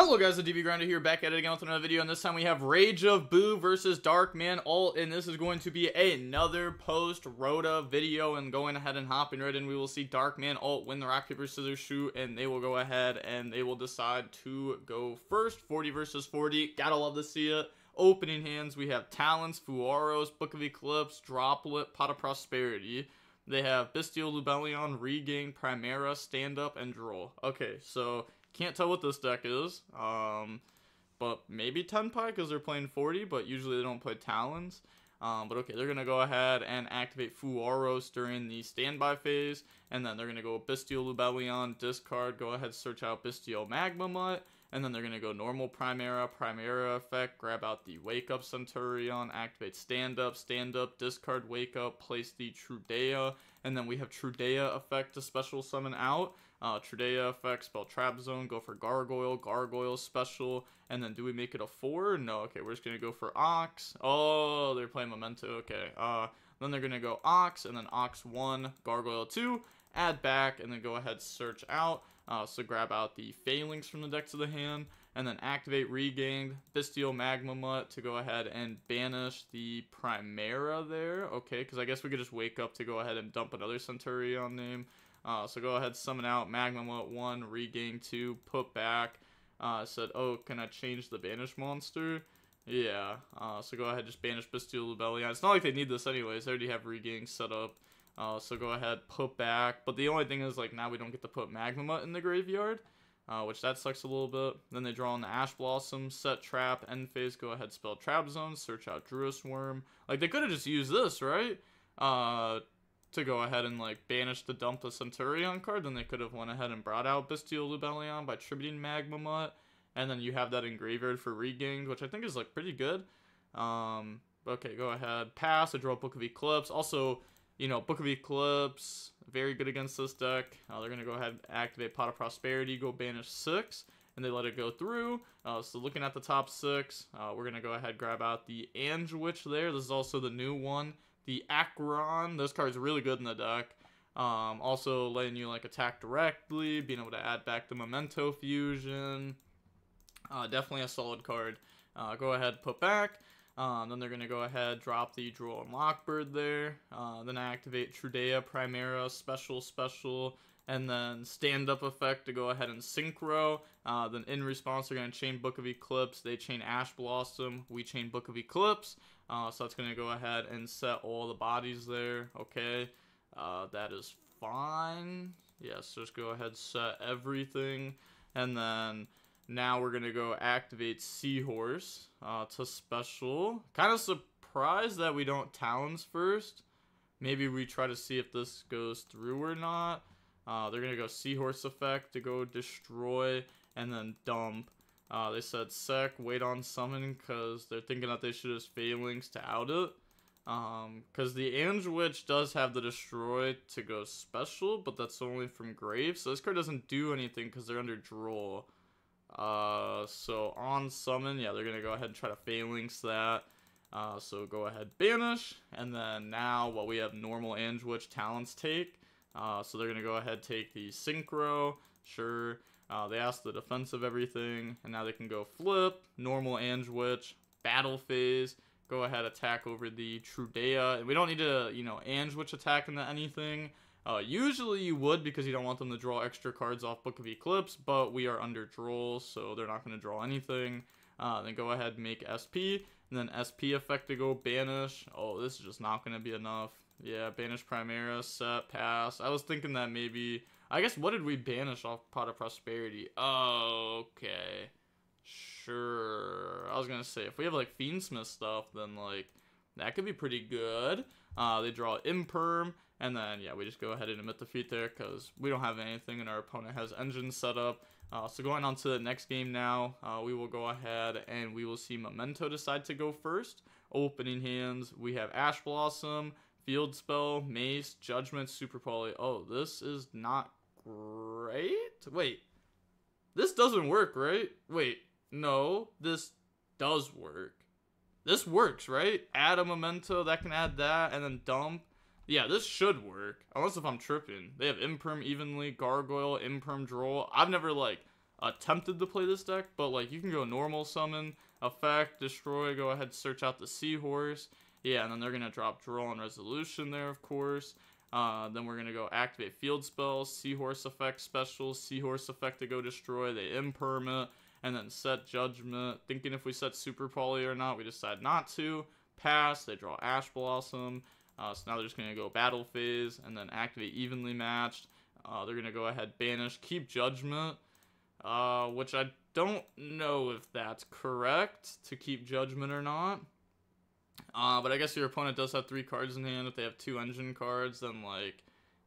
Hello guys, the DV Grinder here, back at it again with another video, and this time we have Rage of Boo versus Darkman Alt, and this is going to be another post-ROTA video, and going ahead and hopping right in, we will see Darkman Alt win the rock, paper, scissors, shoot, and they will go ahead and they will decide to go first. 40 versus 40, gotta love to see it. Opening hands, we have Talons, Fuaros, Book of Eclipse, Droplet, Pot of Prosperity. They have Bestial Lubellion, Regain, Primera, Stand Up, and Droll. Okay, so can't tell what this deck is, but maybe Tenpai because they're playing 40, but usually they don't play Talons. But okay, they're going to go ahead and activate Fuaros during the standby phase, and then they're going to go Bestial Lubellion, discard, go ahead, search out Bestial Magma Mutt, and then they're going to go normal Primera effect, grab out the Wake Up Centur-Ion, activate Stand Up, discard Wake Up, place the Trudea, and then we have Trudea effect to special summon out. Trudea effect, spell Trap Zone, go for Gargoyle special, and then do we make it a 4? No, okay, we're just going to go for Ox. Oh, they're playing Memento, okay. Then they're going to go Ox, and then Ox 1, Gargoyle 2, add back, and then go ahead, search out. So grab out the Phalanx from the deck to the hand, and then activate Regained, Bestial Magma Mutt to go ahead and banish the Primera there. Okay, because I guess we could just wake up to go ahead and dump another Centur-Ion name. So go ahead, summon out Magma Mutt 1, Regain 2, put back. Said, oh, can I change the banish monster? Yeah, so go ahead, just banish Bestial Lubellion. It's not like they need this anyways, they already have Regain set up. So go ahead, put back. But the only thing is, like, now we don't get to put Magma Mutt in the graveyard, which that sucks a little bit. Then they draw on the Ash Blossom, set trap, end phase, go ahead, spell Trap Zone, search out Druis Worm. Like, they could have just used this, right? To go ahead and, like, banish the dump the Centur-Ion card. Then they could have went ahead and brought out Bestial Lubellion by tributing Magma Mutt. And then you have that in graveyard for Regained, which I think is, like, pretty good. Okay, go ahead, pass. I draw Book of Eclipse. Also, you know, Book of Eclipse, very good against this deck. They're going to go ahead and activate Pot of Prosperity, go banish 6, and they let it go through. So looking at the top 6, we're going to go ahead, grab out the Ange-Witch there. This is also the new one. The Acheron, this card's really good in the deck. Also letting you, like, attack directly, being able to add back the Memento fusion. Definitely a solid card. Go ahead, put back. Then they're going to go ahead, drop the Droll and Lockbird there. Then activate Trudea, Primera, special, and then Stand Up effect to go ahead and Synchro. Then in response, they're going to chain Book of Eclipse. They chain Ash Blossom. We chain Book of Eclipse. So that's going to go ahead and set all the bodies there. Okay, that is fine. Yes, so just go ahead, set everything. And then now we're going to go activate Seahorse to special. Kind of surprised that we don't Talons first. Maybe we try to see if this goes through or not. They're going to go Seahorse effect to go destroy and then dump. They said sec, wait on summon because they're thinking that they should just Phalanx to out it. Because the Ange-Witch does have the destroy to go special, but that's only from grave. So this card doesn't do anything because they're under draw. So on summon, yeah, they're gonna go ahead and try to Phalanx that. So go ahead, banish, and then now what we have normal Ange-Witch Talons take. So they're gonna go ahead, take the Synchro, sure. They asked the defensive everything, and now they can go flip, normal Ange-Witch, battle phase, go ahead, attack over the Trudea, and we don't need to, you know, Ange-Witch attack into anything. Usually you would because you don't want them to draw extra cards off Book of Eclipse, but we are under draw, so they're not going to draw anything. Then go ahead and make SP, and then SP effect to go banish. Oh, this is just not going to be enough. Yeah, banish Primera, set, pass. I was thinking that maybe, I guess, what did we banish off Pot of Prosperity? Oh, okay. Sure. I was going to say, if we have, like, Fiendsmith stuff, then, like, that could be pretty good. They draw Imperm. And then, yeah, we just go ahead and emit defeat there because we don't have anything and our opponent has engines set up. So going on to the next game now, we will go ahead and we will see Memento decide to go first. Opening hands, we have Ash Blossom, Field Spell, Mace, Judgment, Super Poly. Oh, this is not great? Wait, this doesn't work, right? Wait, no, this does work. This works, right? Add a Memento, that can add that, and then dump. Yeah, this should work. Unless if I'm tripping. They have Imperm evenly, Gargoyle, Imperm Droll. I've never, like, attempted to play this deck, but like you can go normal summon, effect, destroy, go ahead, search out the Seahorse. Yeah, and then they're gonna drop Draw and Resolution there, of course. Then we're gonna go activate field spells, Seahorse effect special, Seahorse effect to go destroy, they impermit, and then set Judgment. Thinking if we set Super Poly or not, we decide not to. Pass, they draw Ash Blossom. So now they're just gonna go battle phase and then activate evenly matched. They're gonna go ahead, banish, keep Judgment, which I don't know if that's correct to keep Judgment or not. But I guess your opponent does have 3 cards in hand. If they have 2 engine cards, then like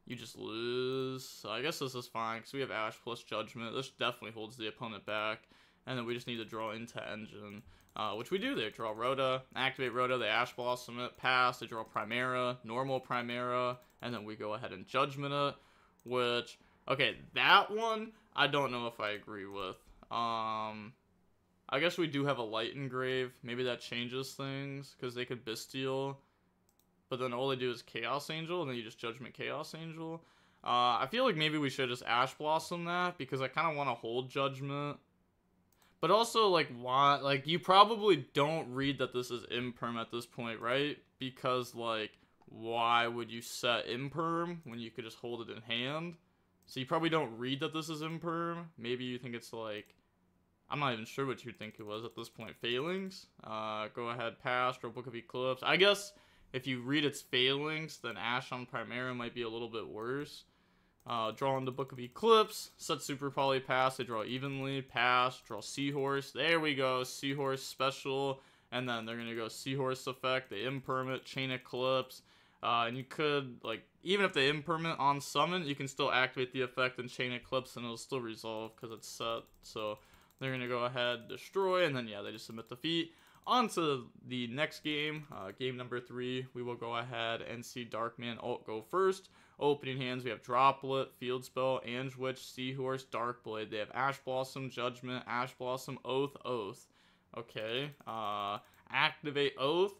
you just lose. So I guess this is fine because we have Ash plus Judgment. This definitely holds the opponent back. And then we just need to draw into engine, which we do. They draw Rota, activate Rota, they Ash Blossom it, pass, they draw Primera, normal Primera, and then we go ahead and Judgment it, which, okay, that one I don't know if I agree with. I guess we do have a Light Engrave. Maybe that changes things, because they could Bestial, but then all they do is Chaos Angel, and then you just Judgment Chaos Angel. I feel like maybe we should just Ash Blossom that, because I kind of want to hold Judgment. But also, like, why? Like, you probably don't read that this is Imperm at this point, right? Because, like, why would you set Imperm when you could just hold it in hand? So you probably don't read that this is Imperm. Maybe you think it's, like, I'm not even sure what you think it was at this point. Failings? Go ahead, pass, draw Book of Eclipse. I guess if you read its failings, then Ash on Primera might be a little bit worse. Draw on the Book of Eclipse, set Super Poly, pass, they draw evenly, pass, draw Seahorse, there we go, Seahorse special, and then they're gonna go Seahorse effect, they impermit, Chain Eclipse, and you could, like, even if they impermit on summon, you can still activate the effect and Chain Eclipse, and it'll still resolve, because it's set, so they're gonna go ahead, destroy, and then, yeah, they just submit defeat. On to the next game, game number 3, we will go ahead and see Darkman Alt go first. Opening hands, we have Droplet, Field Spell, Ange Witch, Seahorse, Darkblade. They have Ash Blossom, Judgment, Ash Blossom, Oath, Oath. Okay, activate Oath.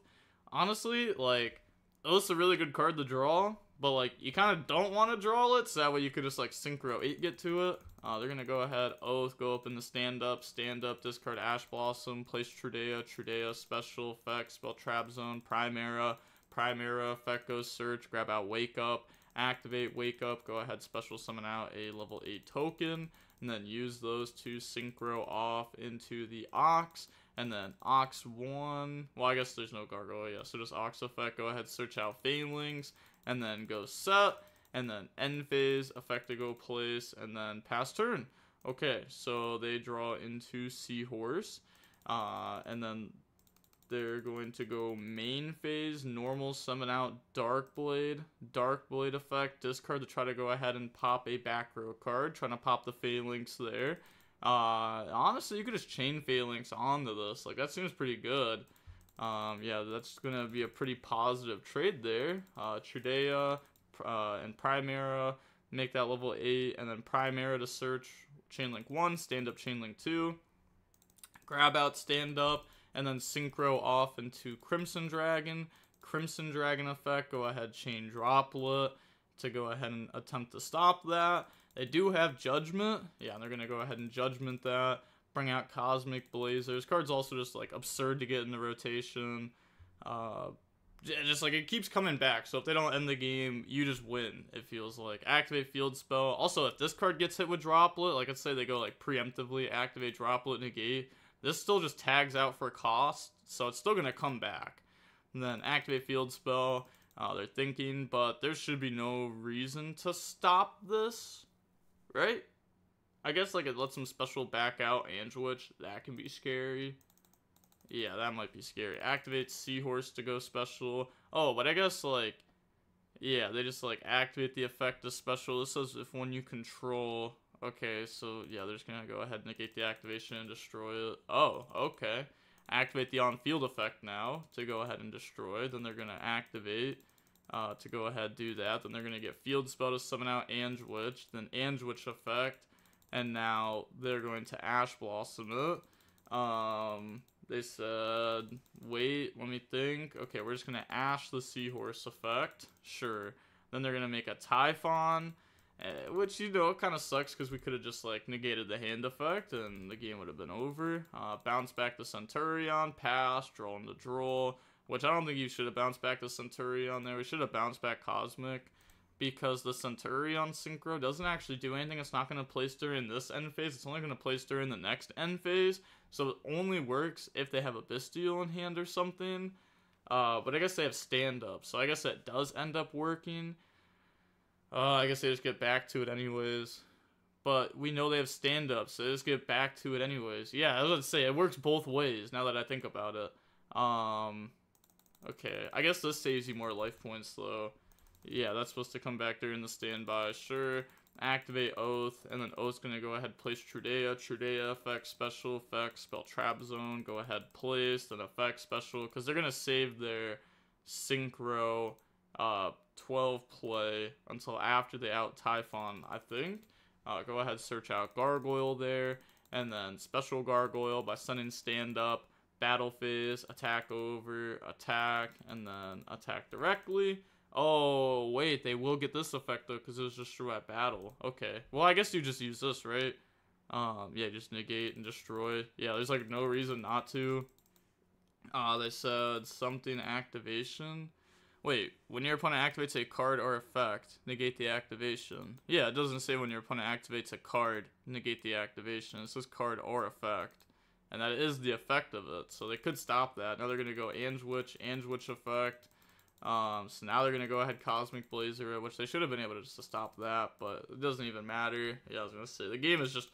Honestly, like, Oath's a really good card to draw, but, like, you kind of don't want to draw it, so that way you could just, like, Synchro 8 get to it. They're going to go ahead, Oath, go up in the stand up, discard Ash Blossom, place Trudea, special effect, spell Trap Zone, Primera effect goes search, grab out Wake Up, activate Wake Up, go ahead, special summon out a level 8 token, and then use those to Synchro off into the Ox, and then Ox 1, well, I guess there's no Gargoyle, yeah, so just Ox effect, go ahead, search out Failings, and then go set, and then end phase, effect to go place, and then pass turn. Okay, so they draw into Seahorse, and then they're going to go main phase, normal, summon out Darkblade effect, discard to try to go ahead and pop a back row card, trying to pop the Phalanx there. Honestly, you could just chain Phalanx onto this, like, that seems pretty good. Yeah, that's gonna be a pretty positive trade there. Trudea, and Primera, make that level 8, and then Primera to search Chainlink 1, stand up Chainlink 2, grab out stand up, and then Synchro off into Crimson Dragon effect, go ahead, chain Droplet to go ahead and attempt to stop that. They do have Judgment, yeah, they're gonna go ahead and Judgment that, bring out Cosmic Blazer. This card's also just, like, absurd to get in the rotation. Just, like, it keeps coming back, so if they don't end the game, you just win, it feels like. Activate Field Spell. Also, if this card gets hit with Droplet, like, let's say they go, like, preemptively, activate Droplet, negate, this still just tags out for cost, so it's still gonna come back. And then activate Field Spell. They're thinking, but there should be no reason to stop this, right? I guess, like, it lets them special back out Ange Witch. That can be scary. Yeah, that might be scary. Activate Seahorse to go special. Oh, but I guess, like, yeah, they just, like, activate the effect of special. This says if one you control. Okay, so, yeah, they're just gonna go ahead and negate the activation and destroy it. Oh, okay. Activate the on-field effect now to go ahead and destroy. Then they're gonna activate to go ahead and do that. Then they're gonna get Field Spell to summon out Ange Witch. Then Ange Witch effect. And now they're going to Ash Blossom it. They said, wait, let me think. Okay, we're just going to Ash the Seahorse effect. Sure. Then they're going to make a Typhon. Which, you know, kind of sucks because we could have just, like, negated the hand effect and the game would have been over. Bounce back to Centur-Ion, pass, draw into draw, which I don't think you should have bounced back to Centur-Ion there. We should have bounced back Cosmic because the Centur-Ion synchro doesn't actually do anything. It's not going to place during this end phase. It's only going to place during the next end phase. So it only works if they have a Bestial in hand or something. But I guess they have stand-up, so I guess that does end up working. I guess they just get back to it anyways. But we know they have stand-up, so they just get back to it anyways. Yeah, I was going to say, it works both ways, now that I think about it. Okay, I guess this saves you more life points, though. Yeah, that's supposed to come back during the standby, sure. Activate Oath, and then Oath's going to go ahead, place Trudea. Trudea, effect, special, effect, spell Trap Zone, go ahead, place, then effect, special, because they're going to save their Synchro 12 play until after they out Typhon, I think. Go ahead, search out Gargoyle there, and then special Gargoyle by sending stand up, battle phase, attack over, attack, and then attack directly. Oh, wait, they will get this effect, though, because it was just through at battle. Okay. Well, I guess you just use this, right? Yeah, just negate and destroy. Yeah, there's, like, no reason not to. They said something activation. Wait, when your opponent activates a card or effect, negate the activation. Yeah, it doesn't say when your opponent activates a card, negate the activation. It says card or effect. And that is the effect of it. So they could stop that. Now they're going to go Ange-Witch effect. So now they're going to go ahead Cosmic Blazer, which they should have been able to just stop that, but it doesn't even matter. Yeah, I was going to say, the game is just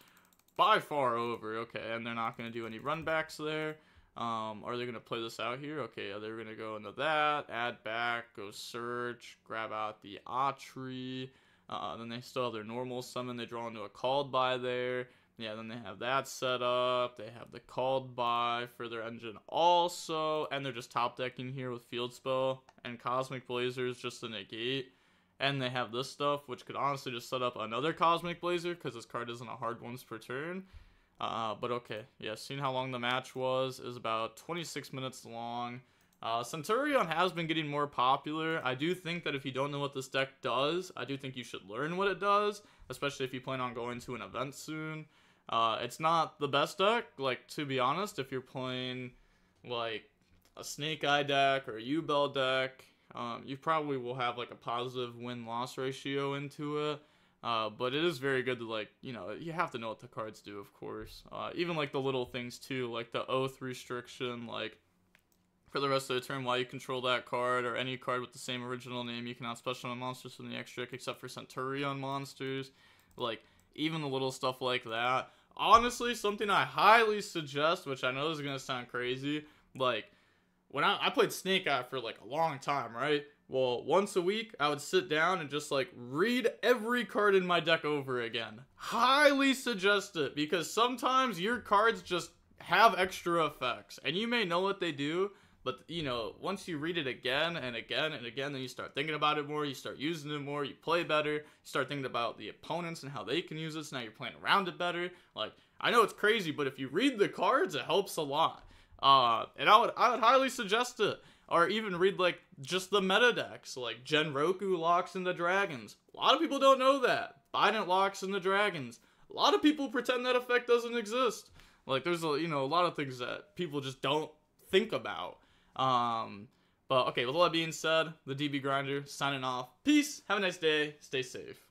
by far over. Okay, and they're not going to do any runbacks there. Are they going to play this out here? Okay, they're going to go into that, add back, go search, grab out the Atri, then they still have their normal summon, they draw into a called by there. Yeah, then they have that set up, they have the called by for their engine also, and they're just top decking here with Field Spell, and Cosmic Blazer is just a negate, and they have this stuff, which could honestly just set up another Cosmic Blazer, because this card isn't a hard once per turn. But okay, yeah, seeing how long the match was, is about 26 minutes long. Centur-Ion has been getting more popular. I do think that if you don't know what this deck does, I do think you should learn what it does, especially if you plan on going to an event soon. It's not the best deck, like, to be honest, if you're playing, like, a Snake Eye deck or a U-Bell deck, you probably will have, like, a positive win-loss ratio into it. But it is very good to, like, you know, you have to know what the cards do, of course. Even, like, the little things, too, like the Oath restriction, like, for the rest of the turn while you control that card, or any card with the same original name, you cannot special summon monsters from the extra deck except for Centur-Ion monsters. Like, even the little stuff like that. Honestly, something I highly suggest, which I know is going to sound crazy, like, when I played Snake Eye for, like, a long time, right? Well, once a week, I would sit down and just, like, read every card in my deck over again. Highly suggest it, because sometimes your cards just have extra effects, and you may know what they do, but, you know, once you read it again and again and again, then you start thinking about it more, you start using it more, you play better, you start thinking about the opponents and how they can use it, so now you're playing around it better. Like, I know it's crazy, but if you read the cards, it helps a lot. And I would highly suggest it. Or even read, like, just the meta decks, like Genroku locks into dragons. A lot of people don't know that. Bident locks into dragons. A lot of people pretend that effect doesn't exist. Like, there's a, you know, a lot of things that people just don't think about. But okay, with all that being said, the DB Grinder signing off. Peace, have a nice day, stay safe.